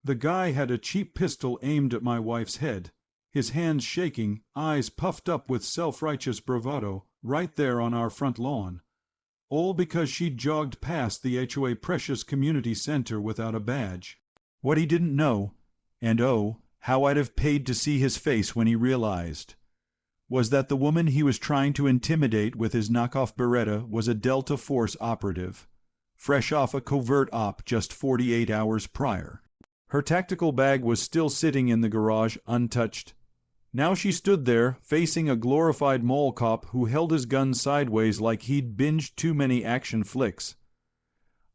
The guy had a cheap pistol aimed at my wife's head, his hands shaking, eyes puffed up with self-righteous bravado, right there on our front lawn. All because she jogged past the HOA Precious Community Center without a badge. What he didn't know, and oh, how I'd have paid to see his face when he realized, was that the woman he was trying to intimidate with his knockoff Beretta was a Delta Force operative, fresh off a covert op just 48 hours prior. Her tactical bag was still sitting in the garage untouched. Now she stood there, facing a glorified mall cop who held his gun sideways like he'd binged too many action flicks.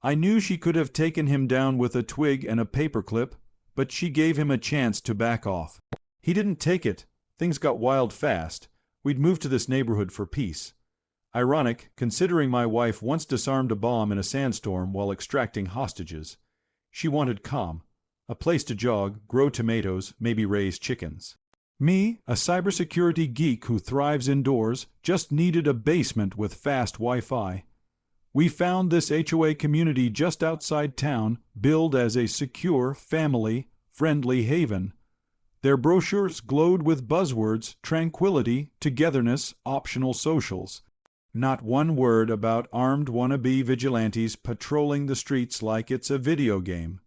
I knew she could have taken him down with a twig and a paperclip, but she gave him a chance to back off. He didn't take it. Things got wild fast. We'd moved to this neighborhood for peace. Ironic, considering my wife once disarmed a bomb in a sandstorm while extracting hostages. She wanted calm. A place to jog, grow tomatoes, maybe raise chickens. Me, a cybersecurity geek who thrives indoors, just needed a basement with fast Wi-Fi. We found this HOA community just outside town, billed as a secure, family-friendly haven. Their brochures glowed with buzzwords: tranquility, togetherness, optional socials. Not one word about armed wannabe vigilantes patrolling the streets like it's a video game.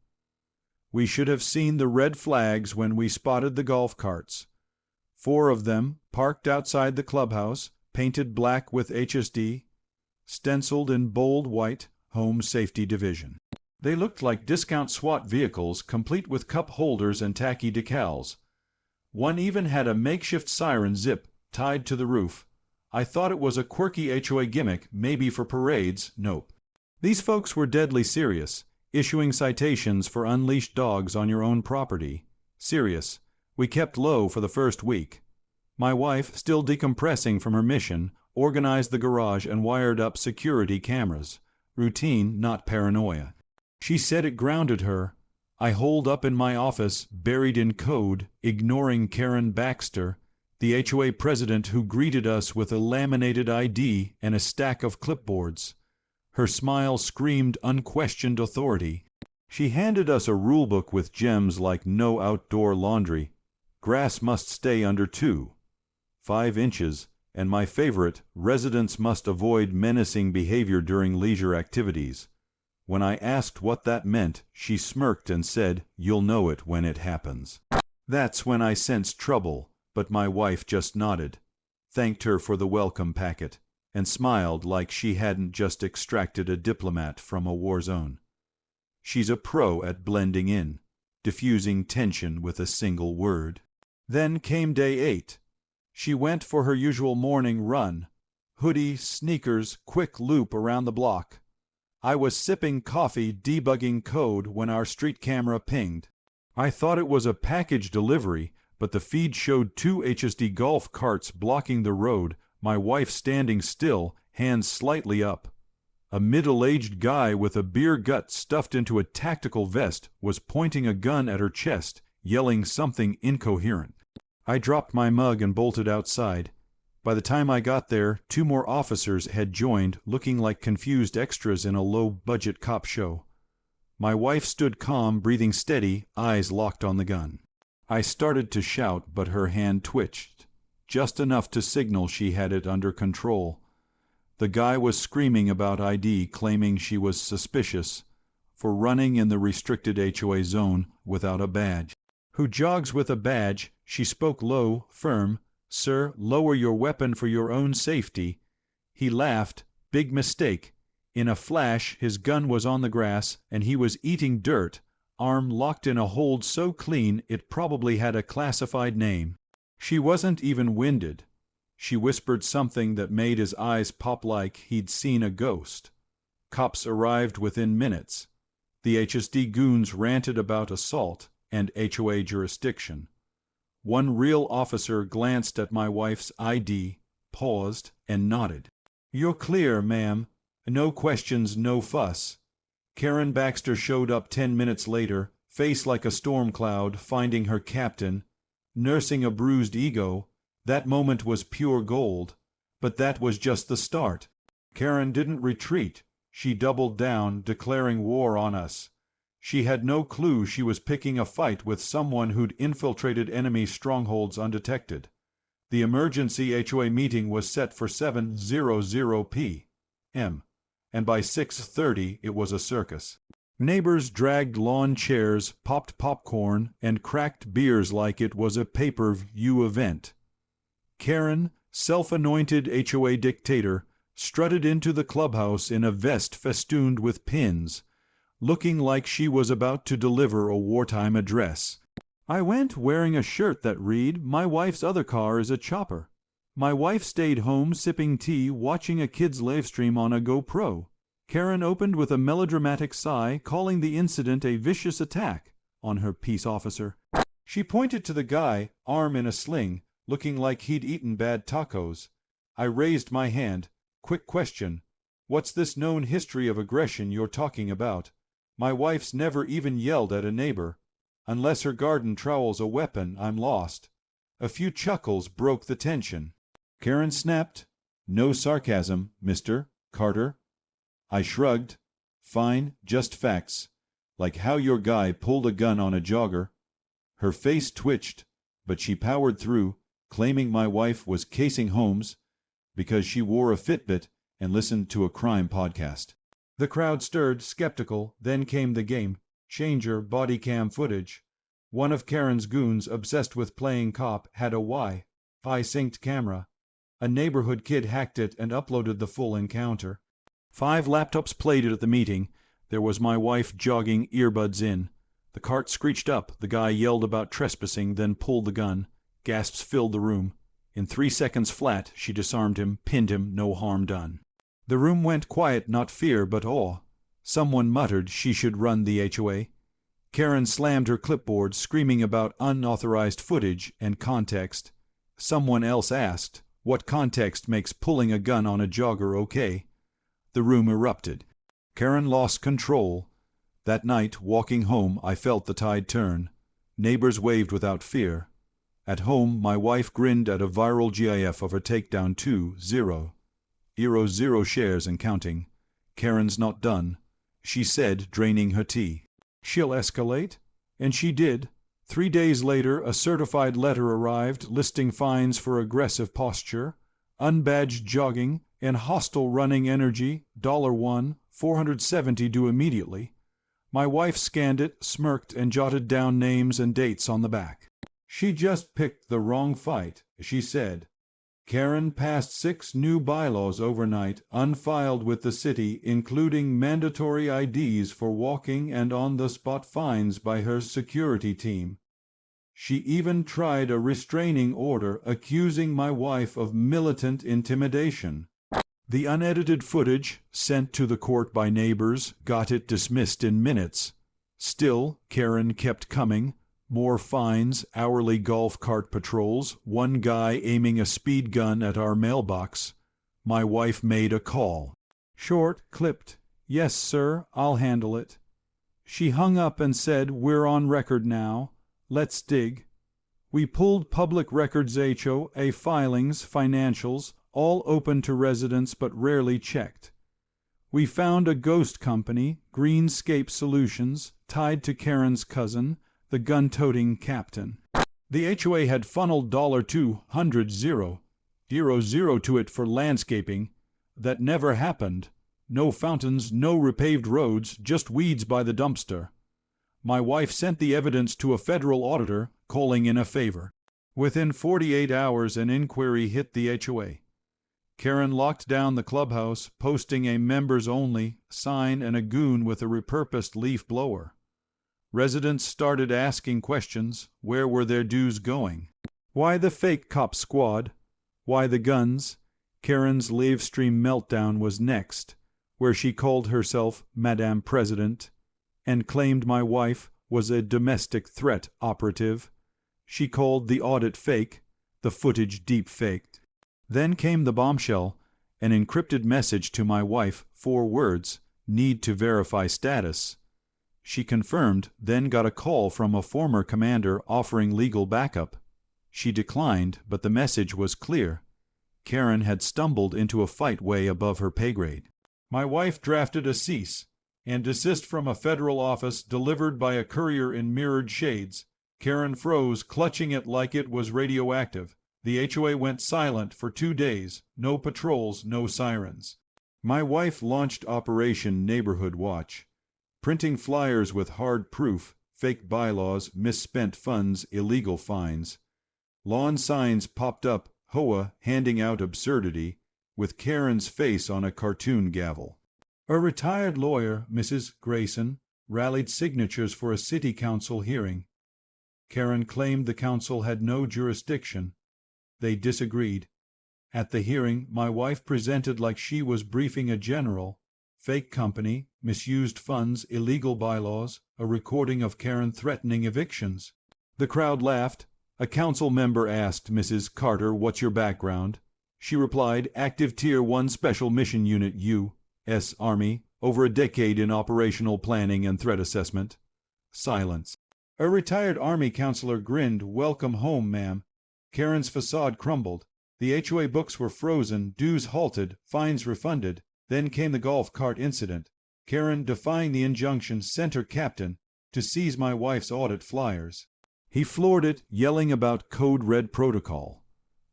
We should have seen the red flags when we spotted the golf carts. 4 of them, parked outside the clubhouse, painted black with HSD, stenciled in bold white, Home Safety Division. They looked like discount SWAT vehicles, complete with cup holders and tacky decals. One even had a makeshift siren zip tied to the roof. I thought it was a quirky HOA gimmick, maybe for parades. Nope. These folks were deadly serious, issuing citations for unleashed dogs on your own property. Serious. We kept low for the first week. My wife, still decompressing from her mission, organized the garage and wired up security cameras. Routine, not paranoia. She said it grounded her. I holed up in my office, buried in code, ignoring Karen Baxter, the HOA president who greeted us with a laminated ID and a stack of clipboards. Her smile screamed unquestioned authority. She handed us a rulebook with gems like no outdoor laundry. Grass must stay under 2.5 inches, and my favorite, residents must avoid menacing behavior during leisure activities. When I asked what that meant, she smirked and said, "You'll know it when it happens." That's when I sensed trouble, but my wife just nodded, thanked her for the welcome packet, and smiled like she hadn't just extracted a diplomat from a war zone. She's a pro at blending in, diffusing tension with a single word. Then came day 8. She went for her usual morning run. Hoodie, sneakers, quick loop around the block. I was sipping coffee, debugging code when our street camera pinged. I thought it was a package delivery, but the feed showed 2 HSD golf carts blocking the road, my wife standing still, hands slightly up. A middle-aged guy with a beer gut stuffed into a tactical vest was pointing a gun at her chest, yelling something incoherent. I dropped my mug and bolted outside. By the time I got there, 2 more officers had joined, looking like confused extras in a low-budget cop show. My wife stood calm, breathing steady, eyes locked on the gun. I started to shout, but her hand twitched, just enough to signal she had it under control. The guy was screaming about ID, claiming she was suspicious for running in the restricted HOA zone without a badge. "Who jogs with a badge?" She spoke low, firm. "Sir, lower your weapon for your own safety." He laughed. Big mistake. In a flash, his gun was on the grass, and he was eating dirt, arm locked in a hold so clean it probably had a classified name. She wasn't even winded. She whispered something that made his eyes pop like he'd seen a ghost. Cops arrived within minutes. The HSD goons ranted about assault and HOA jurisdiction. One real officer glanced at my wife's ID, paused, and nodded. "You're clear, ma'am. No questions, no fuss." Karen Baxter showed up 10 minutes later, face like a storm cloud, finding her captain, nursing a bruised ego. That moment was pure gold. But that was just the start. Karen didn't retreat. She doubled down, declaring war on us. She had no clue she was picking a fight with someone who'd infiltrated enemy strongholds undetected. The emergency HOA meeting was set for 7:00 p.m., and by 6:30 it was a circus. Neighbors dragged lawn chairs, popped popcorn, and cracked beers like it was a pay-per-view event. Karen, self-anointed HOA dictator, strutted into the clubhouse in a vest festooned with pins, looking like she was about to deliver a wartime address. I went wearing a shirt that read, "My wife's other car is a chopper." My wife stayed home sipping tea, watching a kid's livestream on a GoPro. Karen opened with a melodramatic sigh, calling the incident a vicious attack on her peace officer. She pointed to the guy, arm in a sling, looking like he'd eaten bad tacos. I raised my hand. "Quick question. What's this known history of aggression you're talking about? My wife's never even yelled at a neighbor. Unless her garden trowel's a weapon, I'm lost." A few chuckles broke the tension. Karen snapped, "No sarcasm, Mr. Carter." I shrugged. "Fine, just facts. Like how your guy pulled a gun on a jogger." Her face twitched, but she powered through, claiming my wife was casing homes because she wore a Fitbit and listened to a crime podcast. The crowd stirred, skeptical. Then came the game changer body cam footage. One of Karen's goons, obsessed with playing cop, had a Wi-Fi synced camera. A neighborhood kid hacked it and uploaded the full encounter. 5 laptops played it at the meeting. There was my wife jogging, earbuds in. The cart screeched up. The guy yelled about trespassing, then pulled the gun. Gasps filled the room. In 3 seconds flat, she disarmed him, pinned him, no harm done. The room went quiet, not fear, but awe. Someone muttered she should run the HOA. Karen slammed her clipboard, screaming about unauthorized footage and context. Someone else asked, "What context makes pulling a gun on a jogger okay?" The room erupted. Karen lost control. That night, walking home, I felt the tide turn. Neighbors waved without fear. At home, my wife grinned at a viral GIF of her takedown 2-0 shares and counting. "Karen's not done," she said, draining her tea. "She'll escalate." And she did. 3 days later, a certified letter arrived listing fines for aggressive posture, unbadged jogging, and hostile running energy. $1, $470 due immediately. My wife scanned it, smirked, and jotted down names and dates on the back. "She just picked the wrong fight," she said. Karen passed 6 new bylaws overnight, unfiled with the city, including mandatory IDs for walking and on-the-spot fines by her security team. She even tried a restraining order accusing my wife of militant intimidation. The unedited footage, sent to the court by neighbors, got it dismissed in minutes. Still, Karen kept coming. More fines, hourly golf cart patrols, one guy aiming a speed gun at our mailbox. My wife made a call. Short, clipped, "Yes, sir, I'll handle it." She hung up and said, "We're on record now. Let's dig." We pulled public records HOA filings, financials, all open to residents but rarely checked. We found a ghost company, Greenscape Solutions, tied to Karen's cousin, the gun-toting captain. The HOA had funneled $200,000 to it for landscaping. That never happened. No fountains, no repaved roads, just weeds by the dumpster. My wife sent the evidence to a federal auditor, calling in a favor. Within 48 hours, an inquiry hit the HOA. Karen locked down the clubhouse, posting a members-only sign and a goon with a repurposed leaf blower. Residents started asking questions. Where were their dues going? Why the fake cop squad? Why the guns? Karen's livestream meltdown was next, where she called herself Madame President and claimed my wife was a domestic threat operative. She called the audit fake, the footage deep-faked. Then came the bombshell, an encrypted message to my wife, 4 words, "Need to verify status." She confirmed, then got a call from a former commander offering legal backup. She declined, but the message was clear. Karen had stumbled into a fight way above her pay grade. My wife drafted a cease and desist from a federal office delivered by a courier in mirrored shades. Karen froze, clutching it like it was radioactive. The HOA went silent for 2 days. No patrols, no sirens. My wife launched Operation Neighborhood Watch, printing flyers with hard proof, fake bylaws, misspent funds, illegal fines. Lawn signs popped up, HOA handing out absurdity, with Karen's face on a cartoon gavel. A retired lawyer, Mrs. Grayson, rallied signatures for a city council hearing. Karen claimed the council had no jurisdiction. They disagreed. At the hearing, my wife presented like she was briefing a general. Fake company, misused funds, illegal bylaws, a recording of Karen threatening evictions. The crowd laughed. A council member asked Mrs. Carter, "What's your background?" She replied, "Active Tier 1 Special Mission Unit U.S. Army, over a decade in operational planning and threat assessment." Silence. A retired Army counselor grinned, "Welcome home, ma'am." Karen's facade crumbled. The HOA books were frozen, dues halted, fines refunded. Then came the golf cart incident. Karen, defying the injunction, sent her captain to seize my wife's audit flyers. He floored it, yelling about code red protocol.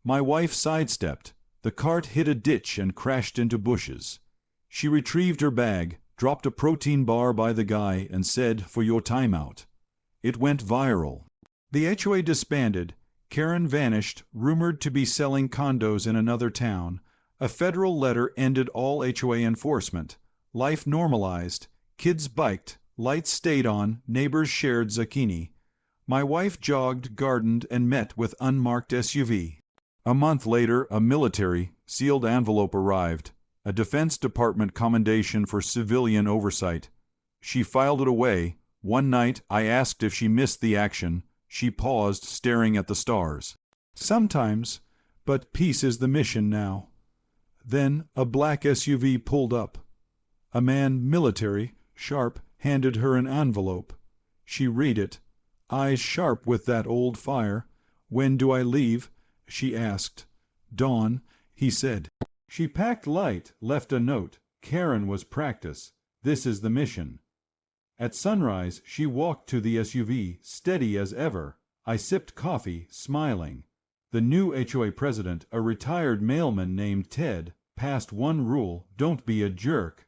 My wife sidestepped. The cart hit a ditch and crashed into bushes. She retrieved her bag, dropped a protein bar by the guy, and said, "For your timeout." It went viral. The HOA disbanded. Karen vanished, rumored to be selling condos in another town. A federal letter ended all HOA enforcement. Life normalized. Kids biked. Lights stayed on. Neighbors shared zucchini. My wife jogged, gardened, and met with unmarked SUV. A month later, a military, sealed envelope arrived. A Defense Department commendation for civilian oversight. She filed it away. One night, I asked if she missed the action. She paused, staring at the stars. "Sometimes, but peace is the mission now." Then a black SUV pulled up. A man, military, sharp, handed her an envelope. She read it, eyes sharp with that old fire. "When do I leave?" she asked. "Dawn," he said. She packed light, left a note. Karen was practice. "This is the mission." At sunrise, she walked to the SUV, steady as ever. I sipped coffee, smiling. The new HOA president, a retired mailman named Ted, passed one rule: don't be a jerk.